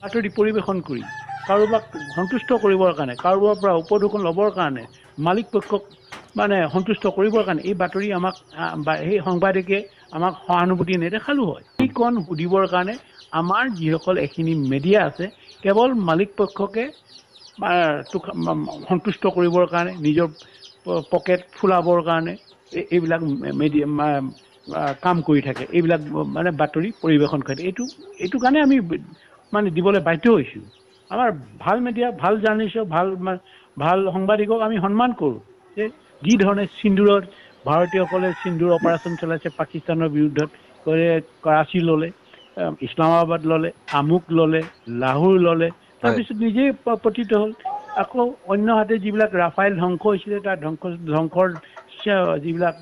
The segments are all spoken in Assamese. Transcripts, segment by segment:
বাতৰি পৰিৱেশন কৰি কাৰোবাক সন্তুষ্ট কৰিবৰ কাৰণে কাৰোবাৰ পৰা উপঢৌকন ল'বৰ কাৰণে মালিক পক্ষক মানে সন্তুষ্ট কৰিবৰ কাৰণে এই বাতৰি আমাক সেই সাংবাদিকে আমাক সহানুভূতি নেদেখালো হয় এইকণ সুধিবৰ কাৰণে আমাৰ যিসকল এখিনি মিডিয়া আছে কেৱল মালিক পক্ষকে সন্তুষ্ট কৰিবৰ কাৰণে নিজৰ পকেট ফুলাবৰ কাৰণে এইবিলাক মিডিয়া কাম কৰি থাকে এইবিলাক মানে বাতৰি পৰিৱেশন কৰে এইটো কাৰণে আমি মানে দিবলৈ বাধ্য হৈছোঁ আমাৰ ভাল মিডিয়া ভাল জাৰ্নেলিষ্ট ভাল সাংবাদিকক আমি সন্মান কৰোঁ যে যি ধৰণে সিন্দুৰত ভাৰতীয়সকলে সিন্দুৰ অপাৰেশ্যন চলাইছে পাকিস্তানৰ বিৰুদ্ধত কৰাচী ল'লে ইছলামাবাদ ল'লে আমুক ল'লে লাহোৰ ল'লে তাৰপিছত নিজেই পতিত হ'ল আকৌ অন্য হাতে যিবিলাক ৰাফাইল ধ্বংস হৈছিলে তাৰ ধ্বংসৰ যিবিলাক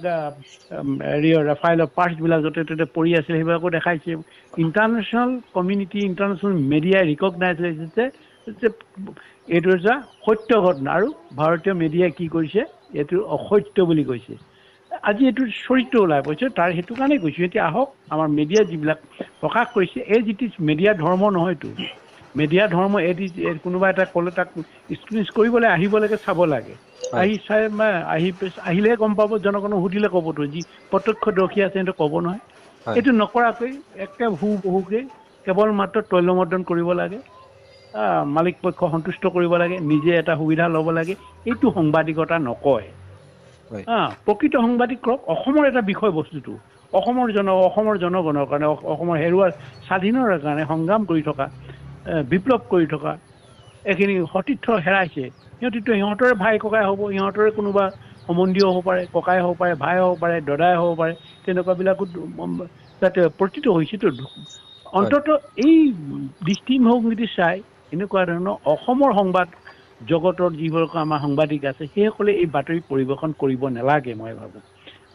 ৰাফাইলৰ পাৰ্টছবিলাক য'তে ত'তে পৰি আছিলে সেইবিলাকো দেখাইছে ইণ্টাৰনেশ্যনেল কমিউনিটি ইণ্টাৰনেশ্যনেল মিডিয়াই ৰিকগনাইজ কৰিছে যে এইটো এটা সত্য ঘটনা আৰু ভাৰতীয় মিডিয়াই কি কৰিছে এইটো অসত্য বুলি কৈছে আজি এইটো চৰিত্ৰ ওলাই পৰিছে তাৰ সেইটো কাৰণে কৈছোঁ এতিয়া আহক আমাৰ মিডিয়া যিবিলাক প্ৰকাশ কৰিছে এই যিটো মিডিয়া ধৰ্ম নহয়তো মিডিয়া ধৰ্ম এটি কোনোবা এটা ক'লে তাক স্ক্ৰিন কৰিবলৈ আহিব লাগে চাব লাগে আহি চাই আহিলে গম পাব জনগণক সুধিলে ক'বতো যি প্ৰত্যক্ষদৰ্শী আছে সেইটো ক'ব নহয় এইটো নকৰাকৈ একে বহুকে কেৱল মাত্ৰ তৈলমৰ্দন কৰিব লাগে মালিক পক্ষ সন্তুষ্ট কৰিব লাগে নিজে এটা সুবিধা ল'ব লাগে এইটো সাংবাদিকতা নকয় প্ৰকৃত সাংবাদিক অসমৰ এটা বিষয়বস্তুটো অসমৰ জনগণৰ কাৰণে অসমৰ হেৰুৱা স্বাধীনতাৰ কাৰণে সংগ্ৰাম কৰি থকা বিপ্লৱ কৰি থকা এইখিনি সতীৰ্থ হেৰাইছে সিহঁতৰে ভাই ককাই হ'ব সিহঁতৰে কোনোবা সম্বন্ধীয় হ'ব পাৰে ককাই হ'ব পাৰে ভাই হ'ব পাৰে দদাই হ'ব পাৰে তেনেকুৱাবিলাকো যাতে প্ৰতিত হৈছেতো অন্ততঃ এই দৃষ্টিভংগী চাই এনেকুৱা ধৰণৰ অসমৰ সংবাদ জগতৰ যিবোৰ আমাৰ সাংবাদিক আছে সেইসকলে এই বাতৰি পৰিৱেশন কৰিব নালাগে মই ভাবোঁ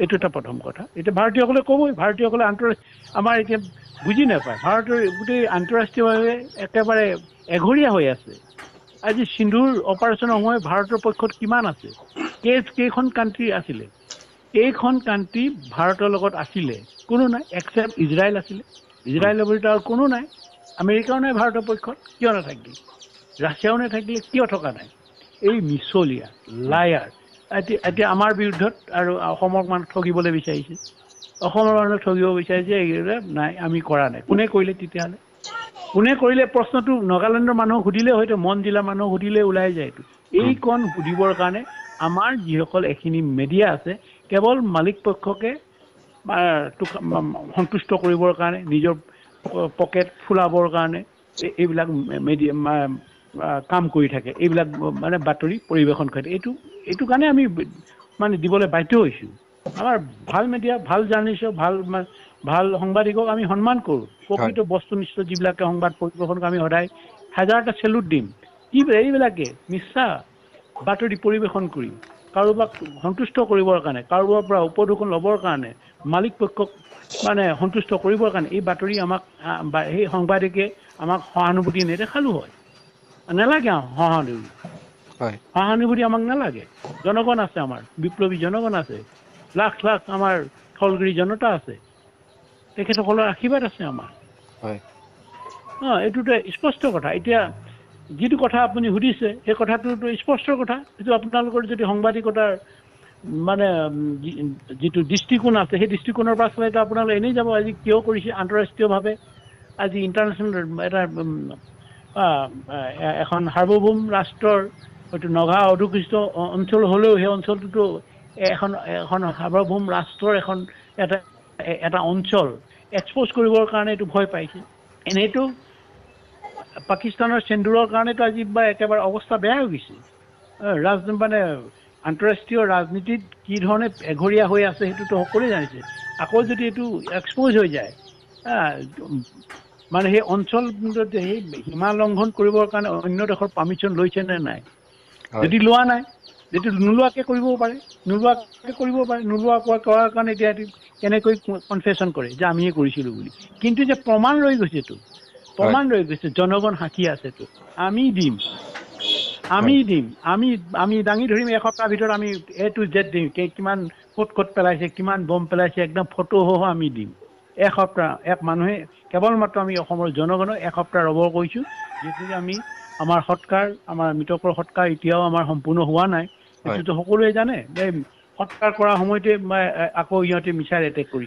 এইটো এটা প্ৰথম কথা এতিয়া ভাৰতীয়সকলে ক'বই ভাৰতীয়সকলে আমাৰ এতিয়া বুজি নাপায় ভাৰতৰ গোটেই আন্তঃৰাষ্ট্ৰীয়ভাৱে একেবাৰে এঘৰীয়া হৈ আছে আজি সিন্ধুৰ অপাৰেশ্যনৰ সময় ভাৰতৰ পক্ষত কিমান আছে কেইখন কাণ্ট্ৰি আছিলে এইখন কাণ্ট্ৰি ভাৰতৰ লগত আছিলে কোনো নাই এক্সেপ্ট ইজৰাইল আছিলে ইজৰাইলৰ বিৰুদ্ধে আৰু কোনো নাই আমেৰিকাও নাই ভাৰতৰ পক্ষত কিয় নাথাকিলে ৰাছিয়াও নাথাকিলে কিয় থকা নাই এই মিছলীয়া লায়াৰ এতিয়া আমাৰ বিৰুদ্ধত আৰু অসমৰ মানুহ ঠগিবলৈ বিচাৰিছে অসমৰ মানুহ ঠগিব বিচাৰিছে নাই আমি কৰা নাই কোনে কৰিলে তেতিয়াহ'লে কোনে কৰিলে প্ৰশ্নটো নাগালেণ্ডৰ মানুহক সুধিলে হয়তো মন জিলাৰ মানুহক সুধিলে ওলাই যায় এইকণ সুধিবৰ কাৰণে আমাৰ যিসকল এখিনি মিডিয়া আছে কেৱল মালিক পক্ষকে সন্তুষ্ট কৰিবৰ কাৰণে নিজৰ পকেট ফুলাবৰ কাৰণে এইবিলাক মিডিয়া কাম কৰি থাকে এইবিলাক মানে বাতৰি পৰিৱেশন কৰে এইটো কাৰণে আমি মানে দিবলৈ বাধ্য হৈছোঁ আমাৰ ভাল মিডিয়া ভাল জাৰ্নেলিষ্ট ভাল সাংবাদিকক আমি সন্মান কৰোঁ প্ৰকৃত বস্তুনিষ্ঠ যিবিলাকে সংবাদ পৰিৱেশন আমি সদায় হাজাৰটা চেলুট দিম কি এইবিলাকে মিছা বাতৰি পৰিৱেশন কৰি কাৰোবাক সন্তুষ্ট কৰিবৰ কাৰণে কাৰোবাৰ পৰা উপঢৌকন ল'বৰ কাৰণে মালিক পক্ষক মানে সন্তুষ্ট কৰিবৰ কাৰণে এই বাতৰি আমাক সেই সাংবাদিকে আমাক সহানুভূতি নেদেখালো হয় নালাগে সহানুভূতি আমাক নালাগে জনগণ আছে আমাৰ বিপ্লৱী জনগণ আছে লাখ লাখ আমাৰ থলগিৰি জনতা আছে তেখেতসকলৰ আশীৰ্বাদ আছে আমাৰ এইটোতো স্পষ্ট কথা এতিয়া যিটো কথা আপুনি সুধিছে সেই কথাটোতো স্পষ্ট কথা এইটো আপোনালোকৰ যদি সাংবাদিকতাৰ মানে যিটো দৃষ্টিকোণ আছে সেই দৃষ্টিকোণৰ পৰা চালেতো আপোনালোকে এনেই যাব আজি কিয় কৰিছে আন্তঃৰাষ্ট্ৰীয়ভাৱে আজি ইণ্টাৰনেশ্যনেল এটা এখন সাৰ্বভৌম ৰাষ্ট্ৰৰ হয়তো নগা অধিকৃষ্ট অঞ্চল হ'লেও সেই অঞ্চলটোতো এখন সাৰ্বভৌম ৰাষ্ট্ৰৰ এটা অঞ্চল এক্সপ'জ কৰিবৰ কাৰণে এইটো ভয় পাইছে এনেইতো পাকিস্তানৰ সিন্দুৰৰ কাৰণেতো আজি একেবাৰে অৱস্থা বেয়া হৈ গৈছে মানে আন্তঃৰাষ্ট্ৰীয় ৰাজনীতিত কি ধৰণে এঘৰীয়া হৈ আছে সেইটোতো সকলোৱে জানিছে আকৌ যদি এইটো এক্সপ'জ হৈ যায় মানে সেই অঞ্চল সেই সীমা লংঘন কৰিবৰ কাৰণে অন্য দেশৰ পাৰ্মিশ্যন লৈছে নে নাই যদি লোৱা নাই যদি নোলোৱাকৈ কৰিব পাৰে নোলোৱাকৈ কৰাৰ কাৰণে এতিয়া কেনেকৈ কনফেশ্যন কৰে যে আমিয়ে কৰিছিলোঁ বুলি কিন্তু যে প্ৰমাণ ৰৈ গৈছেতো জনগণ সাক্ষী আছেতো আমি দিম আমি দাঙি ধৰিম এসপ্তাহৰ ভিতৰত আমি A to Z দিম কিমান ক'ত পেলাইছে কিমান বম পেলাইছে একদম ফটোসহ আমি দিম এসপ্তাহ মানুহে কেৱল মাত্ৰ আমি অসমৰ জনগণক এসপ্তাহ ৰ'ব কৈছোঁ যিহেতু আমি আমাৰ সৎকাৰ আমাৰ মৃতকৰ সৎকাৰ এতিয়াও আমাৰ সম্পূৰ্ণ হোৱা নাই এইটোতো সকলোৱে জানে যে সৎকাৰ কৰাৰ সময়তে আকৌ ইহঁতে মিছাৰ এটেক কৰিছে